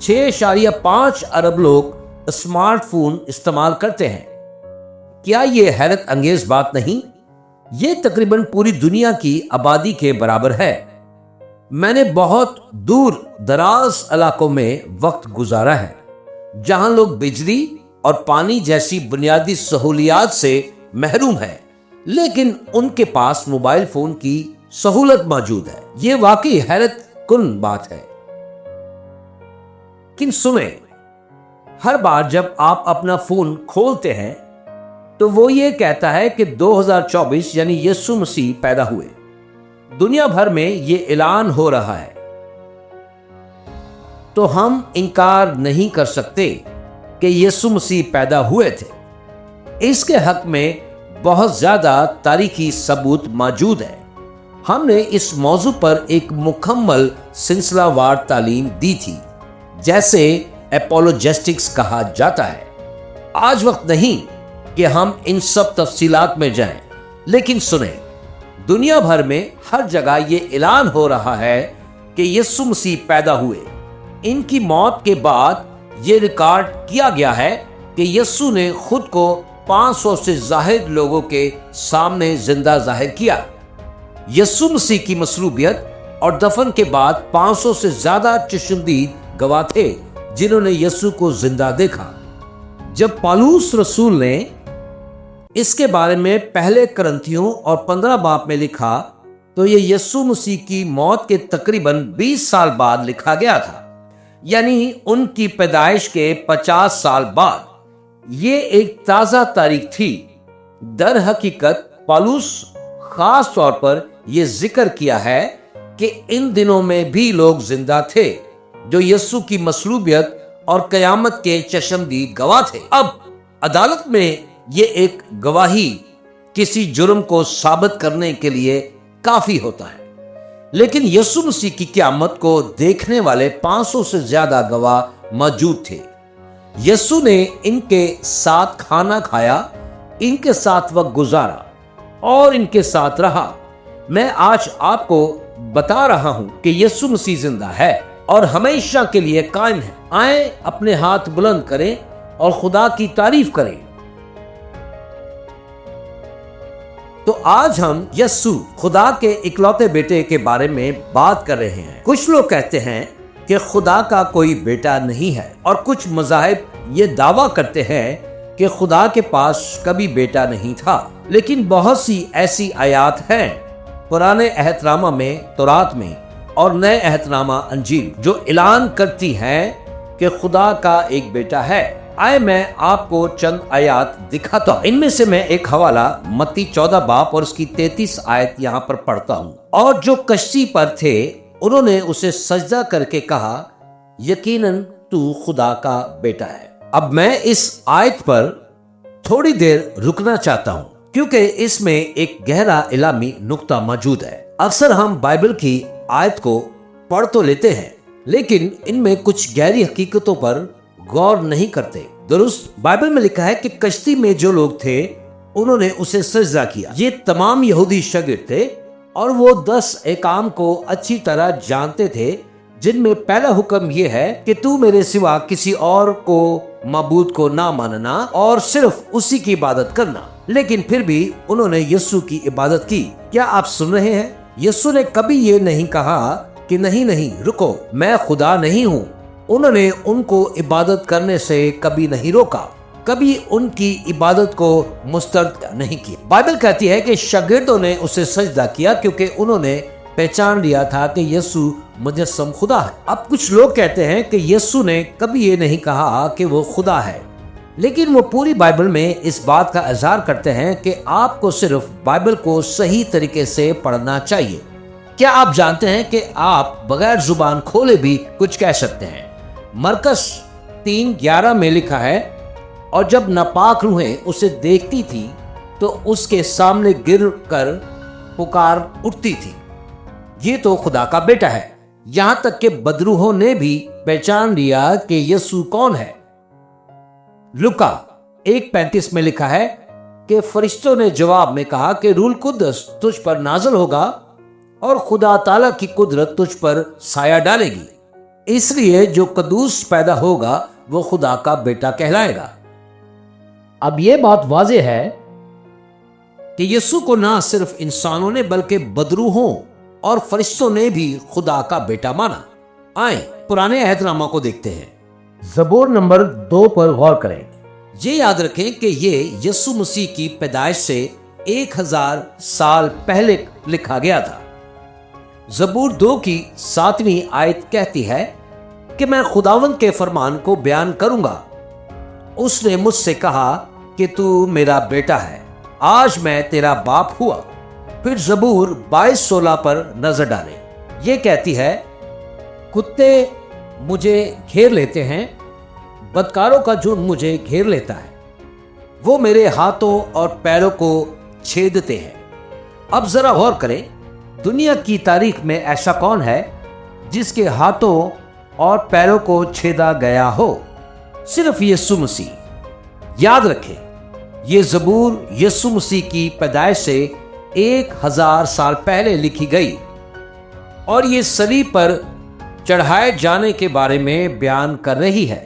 6.5 ارب لوگ smart phone استعمال کرتے ہیں۔ کیا یہ حیرت انگیز بات نہیں؟ یہ تقریباً پوری دنیا کی آبادی کے برابر ہے۔ میں نے بہت دور دراز علاقوں میں وقت گزارا ہے جہاں لوگ بجلی اور پانی جیسی بنیادی سہولیات سے محروم ہیں، لیکن ان کے پاس موبائل فون کی سہولت موجود ہے۔ یہ واقعی حیرت کن بات ہے۔ لیکن سنیں، ہر بار جب آپ اپنا فون کھولتے ہیں تو وہ یہ کہتا ہے کہ 2024 یعنی یسوع مسیح پیدا ہوئے۔ دنیا بھر میں یہ اعلان ہو رہا ہے، تو ہم انکار نہیں کر سکتے کہ یسوع مسیح پیدا ہوئے تھے۔ اس کے حق میں بہت زیادہ تاریخی ثبوت موجود ہے۔ ہم نے اس موضوع پر ایک مکمل سلسلہ وار تعلیم دی تھی، جیسے اپولوجیسٹکس کہا جاتا ہے۔ آج وقت نہیں کہ ہم ان سب تفصیلات میں جائیں، لیکن سنیں، دنیا بھر میں ہر جگہ یہ اعلان ہو رہا ہے کہ یسوع مسیح پیدا ہوئے۔ ان کی موت کے بعد یہ ریکارڈ کیا گیا ہے کہ یسوع نے خود کو 500 سے زائد لوگوں کے سامنے زندہ ظاہر کیا۔ یسوع مسیح کی مصلوبیت اور دفن کے بعد 500 سے زیادہ چشمدید گواہ تھے جنہوں نے یسوع کو زندہ دیکھا۔ جب پالوس رسول نے اس کے بارے میں پہلے کرنتھیوں اور 15 باب میں لکھا تو یہ یسوع مسیح کی موت کے تقریباً 20 سال بعد لکھا گیا تھا، یعنی ان کی پیدائش کے 50 سال بعد۔ یہ ایک تازہ تاریخ تھی۔ در حقیقت پالوس خاص طور پر یہ ذکر کیا ہے کہ ان دنوں میں بھی لوگ زندہ تھے جو یسوع کی مصلوبیت اور قیامت کے چشمدید گواہ تھے۔ اب عدالت میں یہ ایک گواہی کسی جرم کو ثابت کرنے کے لیے کافی ہوتا ہے، لیکن یسوع مسیح کی قیامت کو دیکھنے والے 500 سے زیادہ گواہ موجود تھے۔ یسوع نے ان کے ساتھ کھانا کھایا، ان کے ساتھ وقت گزارا اور ان کے ساتھ رہا۔ میں آج آپ کو بتا رہا ہوں کہ یسوع مسیح زندہ ہے اور ہمیشہ کے لیے قائم ہے۔ آئیں اپنے ہاتھ بلند کریں اور خدا کی تعریف کریں۔ تو آج ہم یسوع خدا کے اکلوتے بیٹے کے بارے میں بات کر رہے ہیں۔ کچھ لوگ کہتے ہیں کہ خدا کا کوئی بیٹا نہیں ہے، اور کچھ مذاہب یہ دعویٰ کرتے ہیں کہ خدا کے پاس کبھی بیٹا نہیں تھا۔ لیکن بہت سی ایسی آیات ہیں پرانے عہد نامہ میں، تورات میں اور نئے عہد نامہ انجیل، جو اعلان کرتی ہیں کہ خدا کا ایک بیٹا ہے۔ آئے میں آپ کو چند آیات دکھاتا ہوں۔ ان میں سے میں ایک حوالہ متی 14 باب اور اس کی 33 آیت یہاں پر پڑھتا ہوں۔ اور جو کشتی پر تھے انہوں نے اسے سجدہ کر کے کہا، یقیناً تو خدا کا بیٹا ہے۔ اب میں اس آیت پر تھوڑی دیر رکنا چاہتا ہوں کیونکہ اس میں ایک گہرا الہامی نقطہ موجود ہے۔ اکثر ہم بائبل کی آیت کو پڑھ تو لیتے ہیں، لیکن ان میں کچھ گہری حقیقتوں پر غور نہیں کرتے۔ درست بائبل میں لکھا ہے کہ کشتی میں جو لوگ تھے انہوں نے اسے سجدہ کیا۔ یہ تمام یہودی شاگرد تھے اور وہ 10 احکام کو اچھی طرح جانتے تھے، جن میں پہلا حکم یہ ہے کہ تو میرے سوا کسی اور کو معبود کو نہ ماننا اور صرف اسی کی عبادت کرنا۔ لیکن پھر بھی انہوں نے یسوع کی عبادت کی۔ کیا آپ سن رہے ہیں؟ یسوع نے کبھی یہ نہیں کہا کہ نہیں رکو، میں خدا نہیں ہوں۔ انہوں نے ان کو عبادت کرنے سے کبھی نہیں روکا، کبھی ان کی عبادت کو مسترد نہیں کیا۔ بائبل کہتی ہے کہ شاگردوں نے اسے سجدہ کیا کیونکہ انہوں نے پہچان لیا تھا کہ یسوع مجسم خدا ہے۔ اب کچھ لوگ کہتے ہیں کہ یسوع نے کبھی یہ نہیں کہا کہ وہ خدا ہے، لیکن وہ پوری بائبل میں اس بات کا اظہار کرتے ہیں کہ آپ کو صرف بائبل کو صحیح طریقے سے پڑھنا چاہیے۔ کیا آپ جانتے ہیں کہ آپ بغیر زبان کھولے بھی کچھ کہہ سکتے ہیں؟ مرکز 3:11 میں لکھا ہے، اور جب ناپاک روحیں اسے دیکھتی تھی تو اس کے سامنے گر کر پکار اٹھتی تھی، یہ تو خدا کا بیٹا ہے۔ یہاں تک کہ بدروحوں نے بھی پہچان لیا کہ یسوع کون ہے۔ لوکا 1:35 میں لکھا ہے کہ فرشتوں نے جواب میں کہا کہ روح القدس تجھ پر نازل ہوگا اور خدا تعالیٰ کی قدرت تجھ پر سایہ ڈالے گی۔ اس لیے جو قدوس پیدا ہوگا وہ خدا کا بیٹا کہلائے گا۔ اب یہ بات واضح ہے کہ یسوع کو نہ صرف انسانوں نے بلکہ بدروحوں اور فرشتوں نے بھی خدا کا بیٹا مانا۔ آئیں پرانے عہد نامہ کو دیکھتے ہیں۔ زبور نمبر 2 پر غور کریں۔ یہ یاد رکھیں کہ یہ یسوع مسیح کی پیدائش سے 1000 سال پہلے لکھا گیا تھا۔ زبور 2 کی 7ویں آیت کہتی ہے کہ میں خداوند کے فرمان کو بیان کروں گا۔ اس نے مجھ سے کہا کہ تو میرا بیٹا ہے، آج میں تیرا باپ ہوا۔ پھر زبور 22:16 پر نظر ڈالیں۔ یہ کہتی ہے کتے مجھے گھیر لیتے ہیں، بدکاروں کا جھنڈ مجھے گھیر لیتا ہے، وہ میرے ہاتھوں اور پیروں کو چھیدتے ہیں۔ اب ذرا غور کریں، دنیا کی تاریخ میں ایسا کون ہے جس کے ہاتھوں اور پیروں کو چھیدا گیا ہو؟ صرف یسوع مسیح۔ یاد رکھیں یہ زبور یسوع مسیح کی پیدائش سے 1000 سال پہلے لکھی گئی اور یہ صلیب پر چڑھائے جانے کے بارے میں بیان کر رہی ہے۔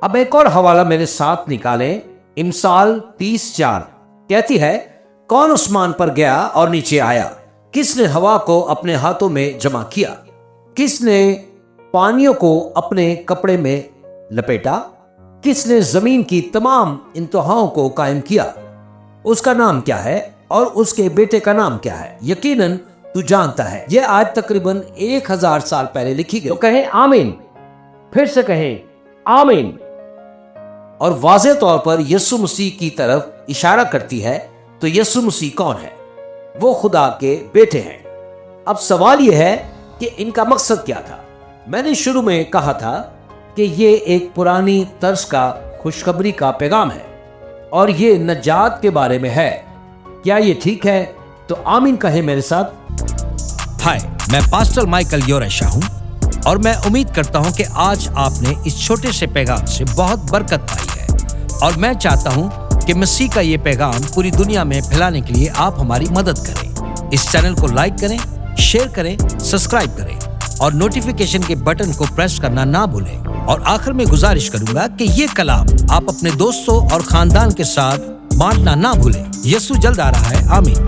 اب ایک اور حوالہ میرے ساتھ نکالیں۔ امثال 30:4 کہتی ہے کون آسمان پر گیا اور نیچے آیا؟ کس نے ہوا کو اپنے ہاتھوں میں جمع کیا؟ کس نے پانیوں کو اپنے کپڑے میں لپیٹا؟ کس نے زمین کی تمام انتہاؤں کو قائم کیا؟ اس کا نام کیا ہے اور اس کے بیٹے کا نام کیا ہے؟ یقیناً تو جانتا ہے۔ یہ آج تقریباً 1000 سال پہلے لکھی گئی۔ تو کہیں آمین، پھر سے کہیں آمین۔ اور واضح طور پر یسوع مسیح کی طرف اشارہ کرتی ہے۔ تو یسوع مسیح کون ہے؟ وہ خدا کے بیٹے ہیں۔ اب سوال یہ ہے کہ ان کا مقصد کیا تھا؟ میں نے شروع میں کہا تھا کہ یہ ایک پرانی طرز کا خوشخبری کا پیغام ہے اور یہ نجات کے بارے میں ہے۔ کیا یہ ٹھیک ہے؟ تو آمین کہیں میرے ساتھ۔ ہائے، میں پاسٹر مائیکل یورشا ہوں اور میں امید کرتا ہوں کہ آج آپ نے اس چھوٹے سے پیغام سے بہت برکت پائی ہے، اور میں چاہتا ہوں کہ مسیح کا یہ پیغام پوری دنیا میں پھیلانے کے لیے آپ ہماری مدد کریں۔ اس چینل کو لائک کریں، شیئر کریں، سبسکرائب کریں اور نوٹیفیکیشن کے بٹن کو پریس کرنا نہ بھولیں۔ اور آخر میں گزارش کروں گا کہ یہ کلام آپ اپنے دوستوں اور خاندان کے ساتھ بانٹنا نہ بھولیں۔ یسوع جلد آ رہا ہے۔ آمین۔